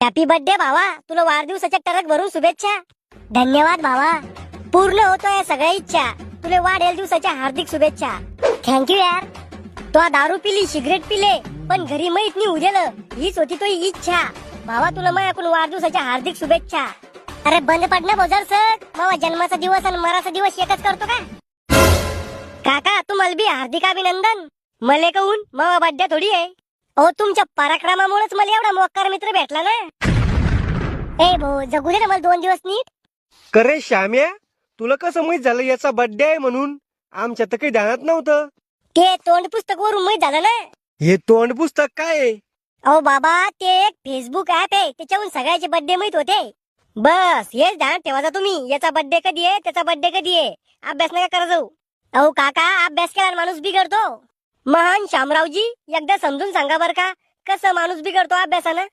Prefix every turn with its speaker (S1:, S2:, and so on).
S1: Happy birthday भावा, तुला वाढदिवसाच्या टरक भरून शुभेच्छा. धन्यवाद भावा, पूर्ण होतोय सगळ्या इच्छा. तुला वाढेल दिवसाच्या हार्दिक शुभेच्छा. थँक्यू यार. तो दारू पिली, सिगरेट पिले, पण घरी माहित नाही उद्याला. हीच होती तो इच्छा. भावा तुला माझ्याकडून वाढदिवसाच्या हार्दिक शुभेच्छा. अरे बंद पडणं बोजर सर, मावा जन्माचा दिवस आणि मराचा दिवस एकच करतो का? काका तुम्हाला बी हार्दिक अभिनंदन. मले कहून मावा बड्डे थोडी आहे. अहो तुमच्या पराक्रमामुळेच मला एवढा मोकार मित्र भेटला ना. ए भाऊ जगू दे ना मला 2 दिवस नीट.
S2: करे श्याम्या, तुला कसं माहित झालं याचा बर्थडे आहे म्हणून? आमच्या तर काही ध्यानात नव्हतं.
S1: ते तोंड पुस्तक वरून माहित झालं ना.
S2: हे तोंड पुस्तक काय आहे?
S1: अहो बाबा ते एक फेसबुक ऍप आहे, त्याच्यावरून सगळ्याचे बर्थडे माहित होते. बस हेच ध्यान ठेवायचा तुम्ही. याचा बर्थडे कधी आहे, त्याचा बर्थडे कधी आहे. अभ्यास नका करा जाऊ. अहो काका अभ्यास केला माणूस बिघडतो. महान शामरावजी एकदा समजून सांगा बर का, कसं माणूस बिघडतो अभ्यासानं.